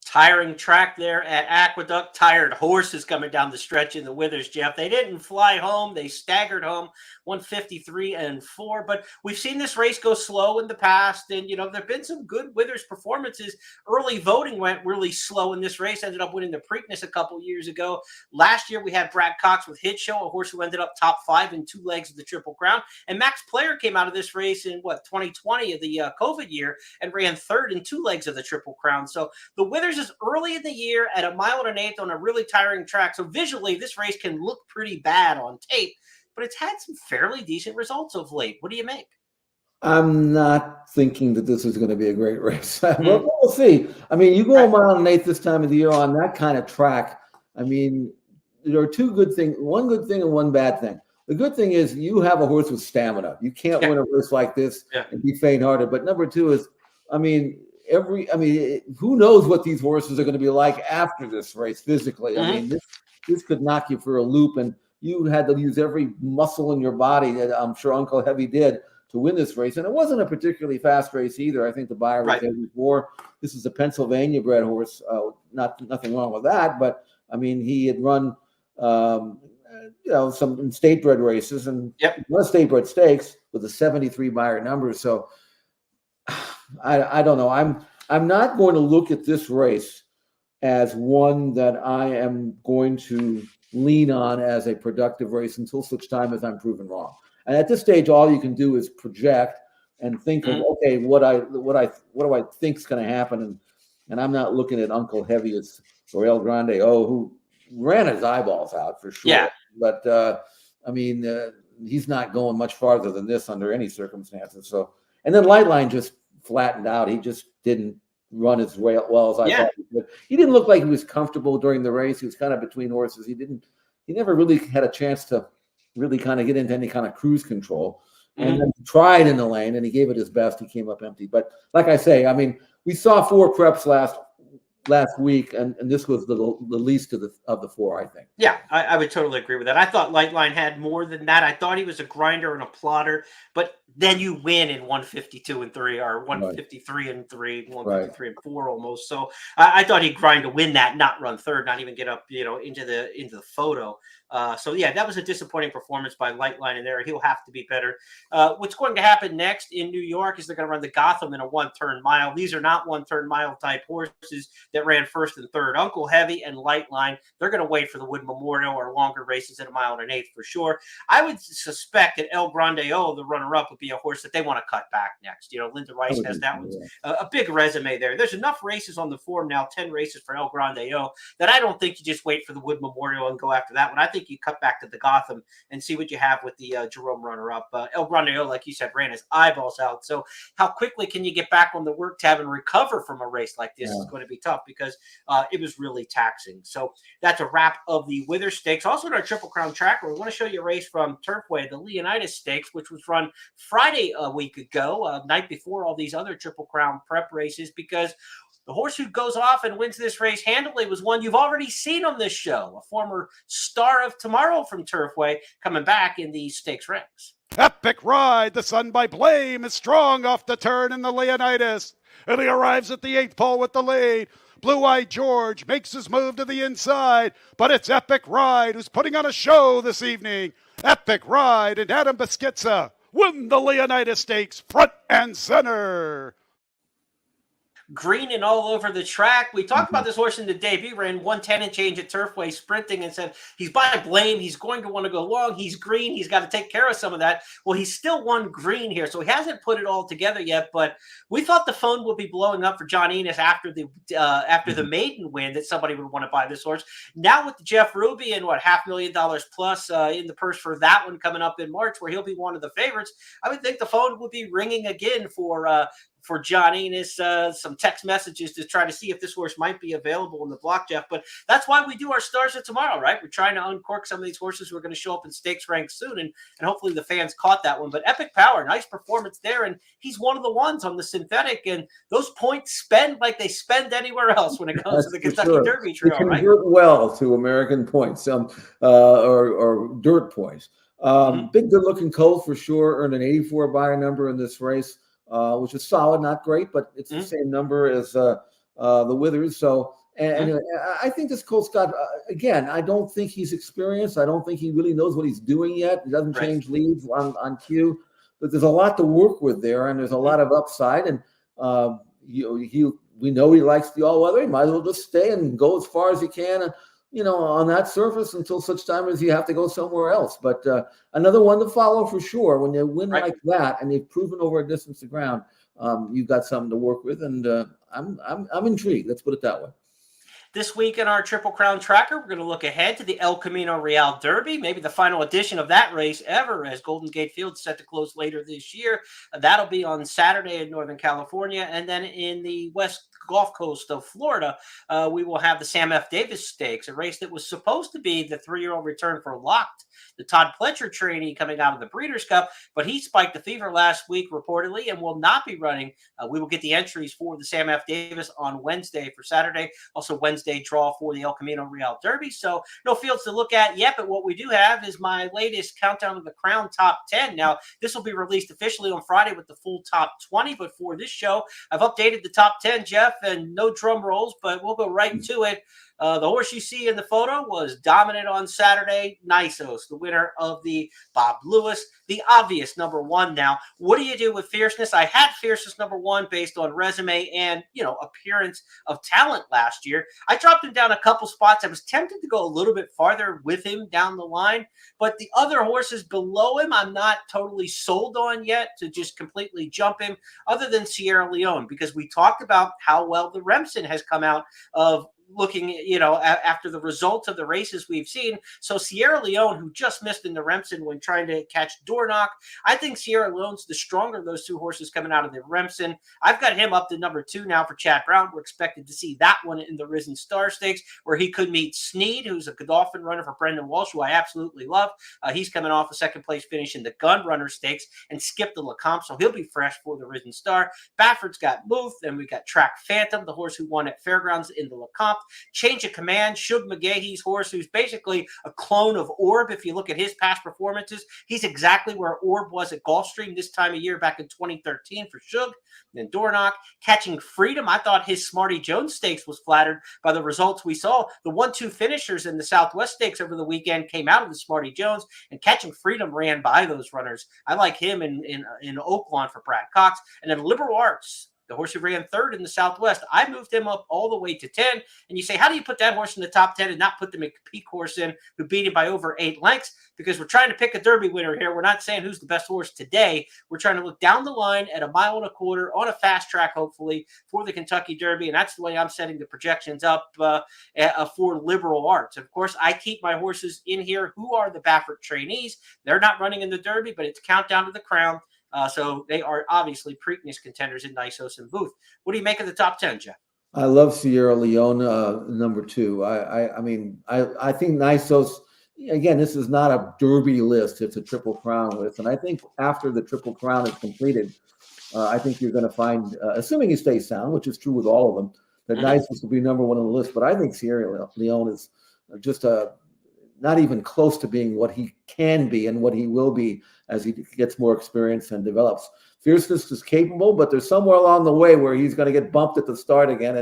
Tiring track there at Aqueduct. Tired horses coming down the stretch in the Withers, Jeff. They didn't fly home. They staggered home, 153 and 4. But we've seen this race go slow in the past, and there have been some good Withers performances. Early voting went really slow in this race. Ended up winning the Preakness a couple years ago. Last year we had Brad Cox with Hit Show, a horse who ended up top 5 in 2 legs of the Triple Crown. And Max Player came out of this race in 2020 of the COVID year and ran 3rd in 2 legs of the Triple Crown. So the Withers is early in the year at 1 1/8 on a really tiring track. So visually, this race can look pretty bad on tape, but it's had some fairly decent results of late. What do you make? I'm not thinking that this is going to be a great race. We'll see. I mean, you go 1 1/8 this time of the year on that kind of track. I mean, there are 2 good things, 1 good thing and 1 bad thing. The good thing is you have a horse with stamina. You can't win a race like this and be faint-hearted. But number 2 is, who knows what these horses are going to be like after this race physically. I mean, this could knock you for a loop, and you had to use every muscle in your body that I'm sure Uncle Heavy did to win this race. And it wasn't a particularly fast race either. I think the buyer was there before. This is a Pennsylvania bred horse. Nothing wrong with that, but I mean, he had run some state bred races and won state bred stakes with a 73 buyer number. So I don't know. I'm not going to look at this race as one that I am going to lean on as a productive race until such time as I'm proven wrong. And at this stage, all you can do is project and think of, okay, what do I think is going to happen? And I'm not looking at Uncle Heavy or El Grande, who ran his eyeballs out for sure. Yeah. But he's not going much farther than this under any circumstances. So, and then Lightline just flattened out. He just didn't run as well as I thought he could. He didn't look like he was comfortable during the race. He was kind of between horses. He never really had a chance to really kind of get into any kind of cruise control. And then he tried in the lane and he gave it his best. He came up empty. But like I say, I mean, we saw 4 preps last week, and this was the least of the 4, I think. Yeah, I would totally agree with that. I thought Lightline had more than that. I thought he was a grinder and a plotter, but then you win in 152 and 3, or 153 and 3, 153 and 4 almost. So I thought he'd grind to win that, not run third, not even get up, into the photo. So yeah, that was a disappointing performance by Lightline in there. He'll have to be better. What's going to happen next in New York is they're going to run the Gotham in a 1-turn mile. These are not 1-turn mile type horses. that ran first and third. Uncle Heavy and Lightline, they're going to wait for the Wood Memorial or longer races at 1 1/8 for sure. I would suspect that El Grande O, the runner-up, would be a horse that they want to cut back next. Linda Rice has that one. A big resume there. There's enough races on the form now, 10 races for El Grande O, that I don't think you just wait for the Wood Memorial and go after that one. I think you cut back to the Gotham and see what you have with the Jerome runner-up. El Grande O, like you said, ran his eyeballs out. So how quickly can you get back on the work tab and recover from a race like this? Is going to be tough because it was really taxing. So that's a wrap of the Wither Stakes. Also in our Triple Crown tracker, we want to show you a race from Turfway, the Leonidas Stakes, which was run Friday a week ago, night before all these other Triple Crown prep races, because the horse who goes off and wins this race handily was one you've already seen on this show, a former star of tomorrow from Turfway, coming back in the stakes ranks. Epic Ride, the Sun by Blame, is strong off the turn in the Leonidas, and he arrives at the 8th pole with the lead. Blue-Eyed George makes his move to the inside, but it's Epic Ride who's putting on a show this evening. Epic Ride and Adam Beschizza win the Leonidas Stakes front and center. Green and all over the track. We talked about this horse in the debut, ran 110 and change at Turfway sprinting, and said he's by Blame. He's going to want to go long. He's green. He's got to take care of some of that. Well, he's still won green here, so he hasn't put it all together yet. But we thought the phone would be blowing up for John Enos after the maiden win that somebody would want to buy this horse. Now with Jeff Ruby and $500,000 plus in the purse for that one coming up in March, where he'll be one of the favorites, I would think the phone would be ringing again for John Enos, some text messages to try to see if this horse might be available in the block, Jeff. But that's why we do our Stars of Tomorrow, right? We're trying to uncork some of these horses who are going to show up in stakes ranks soon, and hopefully the fans caught that one. But Epic Power, nice performance there, and he's one of the ones on the synthetic, and those points spend like they spend anywhere else when it comes to the Kentucky Derby Trail, right? Convert well to American points, or dirt points. Big, good-looking colt for sure, earned an 84 buyer number in this race. Which is solid, not great, but it's the same number as the Withers. So, and I think this colt's got, again, I don't think he's experienced. I don't think he really knows what he's doing yet. He doesn't change leads on cue, but there's a lot to work with there, and there's a lot of upside. And we know he likes the all-weather. He might as well just stay and go as far as he can, on that surface until such time as you have to go somewhere else. But another one to follow for sure. When you win like that, and you've proven over a distance to ground, you've got something to work with. And I'm intrigued. Let's put it that way. This week in our Triple Crown tracker, we're going to look ahead to the El Camino Real Derby, maybe the final edition of that race ever, as Golden Gate Field's set to close later this year. That'll be on Saturday in Northern California. And then in the West Gulf Coast of Florida, we will have the Sam F. Davis Stakes, a race that was supposed to be the 3-year-old return for Locked, the Todd Pletcher trainee coming out of the Breeders' Cup, but he spiked the fever last week reportedly and will not be running. We will get the entries for the Sam F. Davis on Wednesday for Saturday. Also Wednesday draw for the El Camino Real Derby. So no fields to look at yet, but what we do have is my latest countdown of the Crown Top 10. Now, this will be released officially on Friday with the full Top 20, but for this show, I've updated the Top 10, Jeff, and no drum rolls, but we'll go right to it. The horse you see in the photo was dominant on Saturday, Nisos, the winner of the Bob Lewis, the obvious number one. Now, what do you do with Fierceness? I had Fierceness number one based on resume and, appearance of talent last year. I dropped him down a couple spots. I was tempted to go a little bit farther with him down the line, but the other horses below him, I'm not totally sold on yet to just completely jump him, other than Sierra Leone, because we talked about how well the Remsen has come out of looking, after the results of the races we've seen. So Sierra Leone, who just missed in the Remsen when trying to catch Dornoch, I think Sierra Leone's the stronger of those two horses coming out of the Remsen. I've got him up to number 2 now for Chad Brown. We're expected to see that one in the Risen Star Stakes, where he could meet Sneed, who's a Godolphin runner for Brendan Walsh, who I absolutely love. He's coming off a second place finish in the Gun Runner Stakes and skipped the Lecomte, so he'll be fresh for the Risen Star. Bafford's got Muth, and we've got Track Phantom, the horse who won at Fairgrounds in the Lecomte. Change of Command, Shug McGahee's horse, who's basically a clone of Orb. If you look at his past performances, he's exactly where Orb was at Gulfstream this time of year back in 2013 for Shug. Then Dornoch. Catching Freedom, I thought his Smarty Jones Stakes was flattered by the results we saw. The 1-2 finishers in the Southwest Stakes over the weekend came out of the Smarty Jones, and Catching Freedom ran by those runners. I like him in Oaklawn for Brad Cox. And then Liberal Arts, the horse who ran third in the Southwest. I moved him up all the way to 10. And you say, how do you put that horse in the top 10 and not put the McPeak horse in who beat him by over 8 lengths? Because we're trying to pick a Derby winner here. We're not saying who's the best horse today. We're trying to look down the line at 1.25 miles on a fast track, hopefully, for the Kentucky Derby. And that's the way I'm setting the projections up for Liberal Arts. Of course, I keep my horses in here who are the Baffert trainees. They're not running in the Derby, but it's countdown to the crown. So they are obviously Preakness contenders in Nisos and Booth. What do you make of the top 10, Jeff? I love Sierra Leone, number 2. I mean, I think Nisos, again, this is not a Derby list. It's a Triple Crown list. And I think after the Triple Crown is completed, I think you're going to find, assuming he stays sound, which is true with all of them, that Nisos will be number 1 on the list. But I think Sierra Leone is just not even close to being what he can be and what he will be as he gets more experience and develops. Fierceness is capable, but there's somewhere along the way where he's going to get bumped at the start again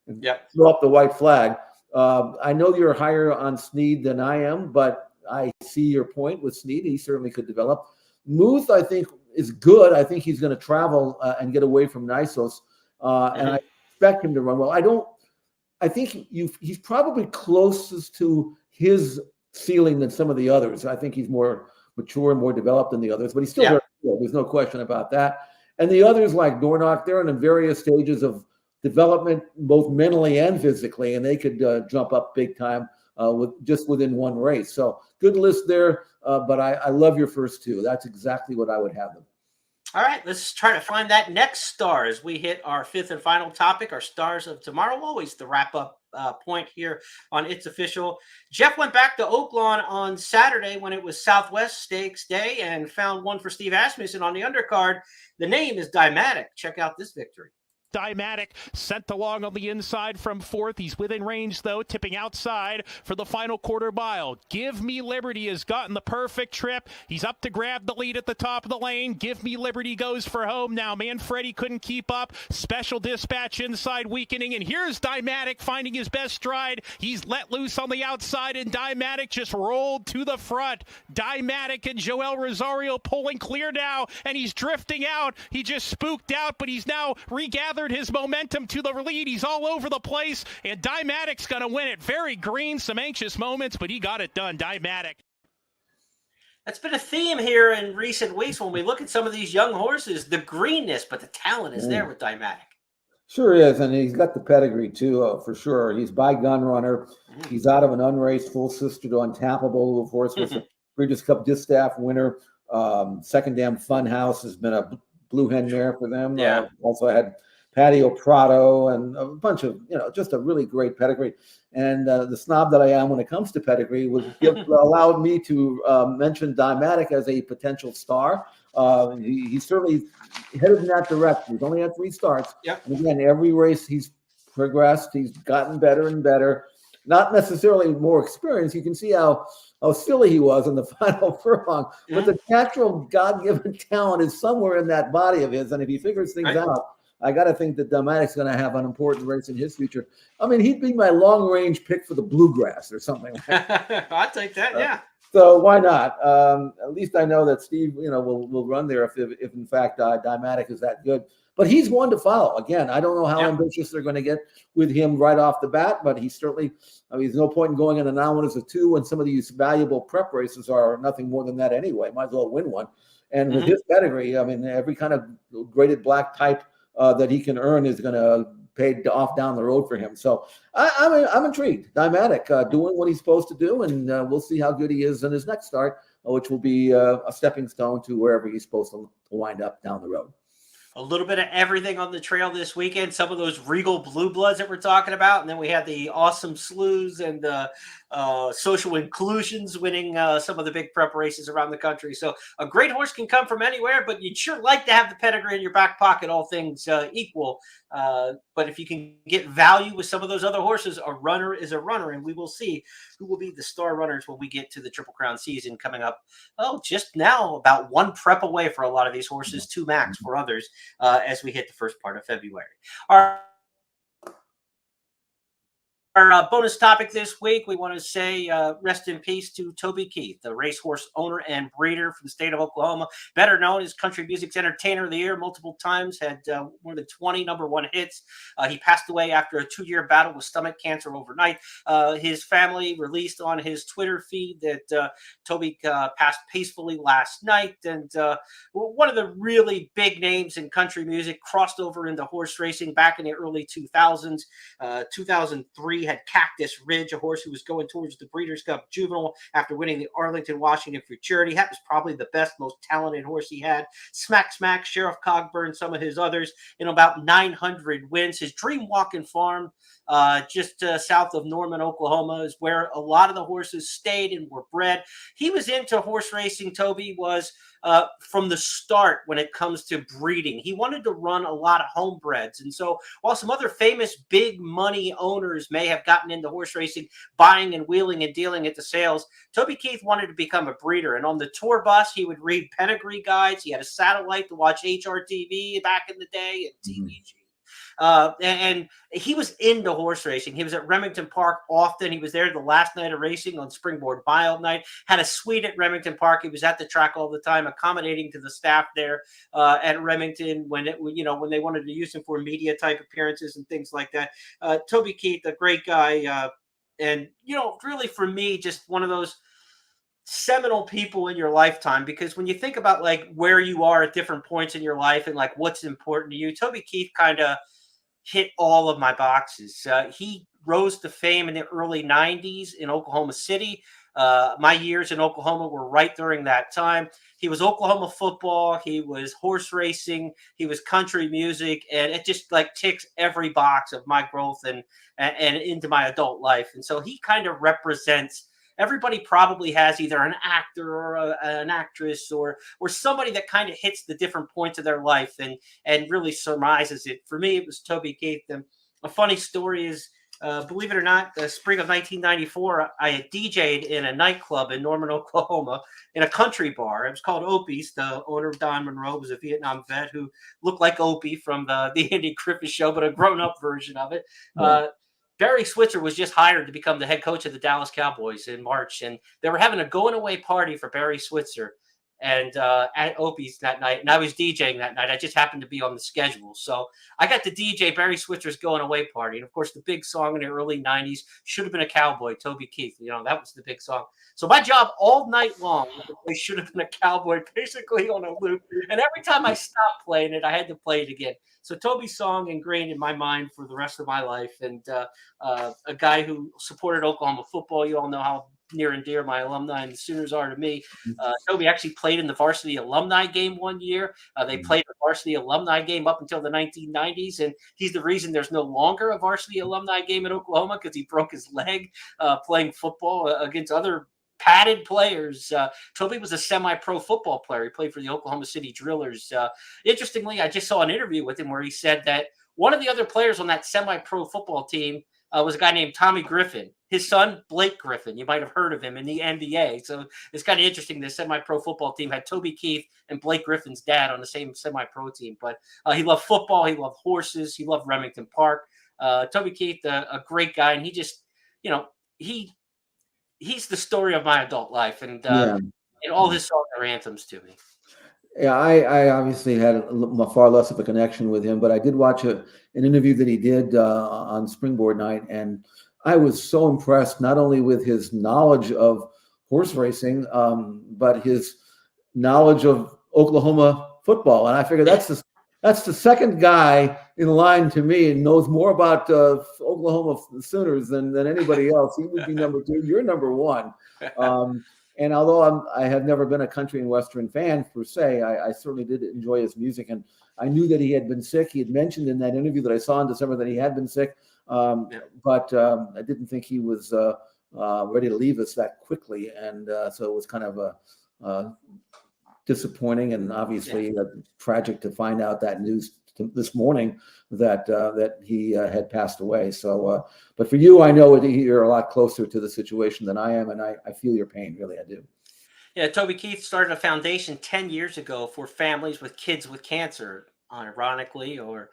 and throw up the white flag. I know you're higher on Snead than I am, but I see your point with Snead. He certainly could develop. Muth, I think, is good. I think he's going to travel and get away from Nisos, and I expect him to run well. I think he's probably closest to his ceiling than some of the others. I think he's more mature and more developed than the others, but he's still very good. There's no question about that. And the others like Dornoch, they're in various stages of development, both mentally and physically, and they could jump up big time within one race. So good list there, but I love your first 2. That's exactly what I would have them. All right, let's try to find that next star as we hit our 5th and final topic, our stars of tomorrow. Always the wrap-up point here on It's Official. Jeff went back to Oaklawn on Saturday when it was Southwest Stakes Day and found one for Steve Asmussen on the undercard. The name is Dymatic. Check out this victory. Dymatic sent along on the inside from 4th. He's within range, though, tipping outside for the final quarter mile. Give Me Liberty has gotten the perfect trip. He's up to grab the lead at the top of the lane. Give Me Liberty goes for home now. Manfredi couldn't keep up. Special Dispatch inside weakening, and here's Dymatic finding his best stride. He's let loose on the outside, and Dymatic just rolled to the front. Dymatic and Joel Rosario pulling clear now, and he's drifting out. He just spooked out, but he's now regathered his momentum to the lead. He's all over the place, and Dymatic's going to win it. Very green, some anxious moments, but he got it done. Dymatic. That's been a theme here in recent weeks when we look at some of these young horses, the greenness, but the talent is there with Dymatic. Sure is, and he's got the pedigree too, for sure. He's by Gun Runner. He's out of an unraced full sister to Untappable, who of course was a Breeders' Cup Distaff winner. Second Damn Fun House has been a blue hen mare for them. Also had Patio Prado and a bunch of, just a really great pedigree. And the snob that I am when it comes to pedigree would allowed me to mention Dymatic as a potential star. He's certainly headed in that direction. He's only had 3 starts. And again, every race he's progressed. He's gotten better and better. Not necessarily more experience. You can see how silly he was in the final furlong. But the natural God-given talent is somewhere in that body of his. And if he figures things out, I got to think that Dymatic's going to have an important race in his future. I mean, he'd be my long-range pick for the Bluegrass or something like that. I'd take that, So why not? At least I know that Steve, will run there if in fact Dymatic is that good. But he's one to follow. Again, I don't know how ambitious they're going to get with him right off the bat, but he's certainly, there's no point in going in a now as a 2 when some of these valuable prep races are nothing more than that anyway. Might as well win one. And with his pedigree, every kind of graded black type that he can earn is going to pay off down the road for him. So I'm intrigued. Dymatic doing what he's supposed to do, and we'll see how good he is in his next start, which will be a stepping stone to wherever he's supposed to wind up down the road. A little bit of everything on the trail this weekend. Some of those regal blue bloods that we're talking about. And then we had the awesome slews and the social inclusions winning some of the big prep races around the country. So a great horse can come from anywhere, but you'd sure like to have the pedigree in your back pocket, all things equal. But if you can get value with some of those other horses, a runner is a runner. And we will see who will be the star runners when we get to the Triple Crown season coming up. Just now, about 1 prep away for a lot of these horses, 2 max for others. As we hit the first part of February. All right. Our bonus topic this week, we want to say rest in peace to Toby Keith, the racehorse owner and breeder from the state of Oklahoma, better known as Country Music's Entertainer of the Year multiple times, had more than 20 #1 hits. He passed away after a 2-year battle with stomach cancer overnight. His family released on his Twitter feed that Toby passed peacefully last night. And one of the really big names in country music, crossed over into horse racing back in the early 2000s. 2003 had Cactus Ridge, a horse who was going towards the Breeders' Cup Juvenile after winning the Arlington, Washington Futurity. That was probably the best, most talented horse he had. Smack Smack, Sheriff Cogburn, some of his others in about 900 wins. His Dream Walking Farm, just south of Norman, Oklahoma, is where a lot of the horses stayed and were bred. He was into horse racing. Toby was from the start when it comes to breeding. He wanted to run a lot of homebreds. And so while some other famous big money owners may have gotten into horse racing, buying and wheeling and dealing at the sales, Toby Keith wanted to become a breeder. And on the tour bus, he would read pedigree guides. He had a satellite to watch HRTV back in the day and TVG. And he was into horse racing. He was at Remington Park often. He was there the last night of racing on Springboard Wild Night, had a suite at Remington Park. He was at the track all the time, accommodating to the staff there at Remington when they wanted to use him for media type appearances and things like that. Toby Keith, a great guy. And really for me, just one of those seminal people in your lifetime, because when you think about like where you are at different points in your life and like what's important to you, Toby Keith kind of hit all of my boxes. He rose to fame in the early 90s in Oklahoma City. My years in Oklahoma were right during that time. He was Oklahoma football. He was horse racing. He was country music. And it just like ticks every box of my growth and into my adult life. And so he kind of represents, everybody probably has either an actor or an actress or somebody that kind of hits the different points of their life and really surmises it. For me, it was Toby Keith. And a funny story is, believe it or not, the spring of 1994, I had DJ'd in a nightclub in Norman, Oklahoma, in a country bar. It was called Opie's. The owner of Don Monroe was a Vietnam vet who looked like Opie from the Andy Griffith Show, but a grown-up version of it. Yeah. Barry Switzer was just hired to become the head coach of the Dallas Cowboys in March, and they were having a going-away party for Barry Switzer and at Opie's that night, and I was DJing that night. I just happened to be on the schedule. So I got to DJ Barry Switzer's going-away party, and of course, the big song in the early 90s, Should Have Been a Cowboy, Toby Keith. That was the big song. So my job all night long was to play Should Have Been a Cowboy, basically on a loop, and every time I stopped playing it, I had to play it again. So Toby's song ingrained in my mind for the rest of my life, and a guy who supported Oklahoma football. You all know how near and dear my alumni and the Sooners are to me. Toby actually played in the varsity alumni game one year. They played the varsity alumni game up until the 1990s, and he's the reason there's no longer a varsity alumni game in Oklahoma, because he broke his leg playing football against other padded players. Toby was a semi-pro football player. He played for the Oklahoma City Drillers. Interestingly, I just saw an interview with him where he said that one of the other players on that semi-pro football team was a guy named Tommy Griffin. His son, Blake Griffin, you might have heard of him in the NBA. So it's kind of interesting. The semi-pro football team had Toby Keith and Blake Griffin's dad on the same semi-pro team. But he loved football. He loved horses. He loved Remington Park. Toby Keith, a great guy. And he just, he's the story of my adult life. And all his songs are anthems to me. Yeah, I obviously had far less of a connection with him, but I did watch an interview that he did on Springboard Night, and I was so impressed not only with his knowledge of horse racing, but his knowledge of Oklahoma football. And I figured that's the second guy in line to me and knows more about Oklahoma Sooners than anybody else. He would be number 2. You're number 1. And although I have never been a country and western fan per se, I certainly did enjoy his music. And I knew that he had been sick. He had mentioned in that interview that I saw in December that he had been sick, but I didn't think he was ready to leave us that quickly. And so it was kind of disappointing and obviously tragic to find out that news this morning that he had passed away. So, but for you, I know you're a lot closer to the situation than I am, and I feel your pain. Really, I do. Yeah, Toby Keith started a foundation 10 years ago for families with kids with cancer, ironically, or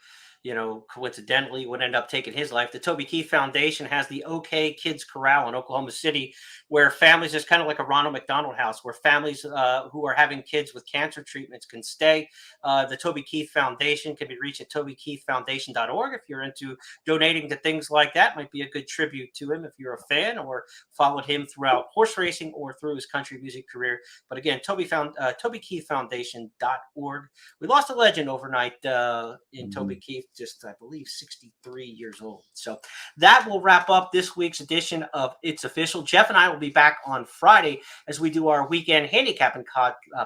coincidentally would end up taking his life. The Toby Keith Foundation has the OK Kids Corral in Oklahoma City, where families, is kind of like a Ronald McDonald House, where families who are having kids with cancer treatments can stay. The Toby Keith Foundation can be reached at tobykeithfoundation.org. If you're into donating to things like that, might be a good tribute to him if you're a fan or followed him throughout horse racing or through his country music career. But again, tobykeithfoundation.org. We lost a legend overnight in Toby Keith, just I believe 63 years old. So that will wrap up this week's edition of It's Official. Jeff and I will be back on Friday as we do our weekend handicapping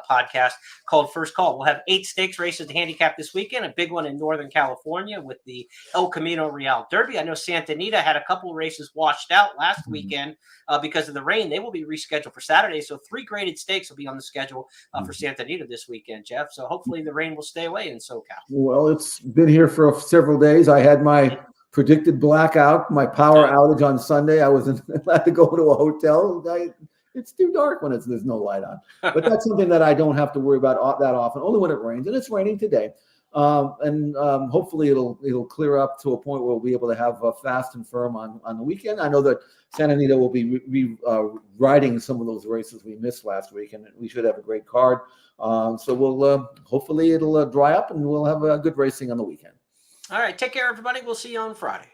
podcast called First Call. We'll have 8 stakes races to handicap this weekend, a big one in Northern California with the El Camino Real Derby. I know Santa Anita had a couple of races washed out last weekend because of the rain. They will be rescheduled for Saturday. So 3 graded stakes will be on the schedule for Santa Anita this weekend, Jeff. So hopefully the rain will stay away in SoCal. Well, it's been here for several days. I had my predicted blackout, my power outage on Sunday. I wasn't allowed to go to a hotel. It's too dark when there's no light on. But that's something that I don't have to worry about that often, only when it rains. And it's raining today. And hopefully it'll clear up to a point where we'll be able to have fast and firm on the weekend. I know that Santa Anita will be riding some of those races we missed last week, and we should have a great card. So we'll hopefully it'll dry up and we'll have good racing on the weekend. All right. Take care, everybody. We'll see you on Friday.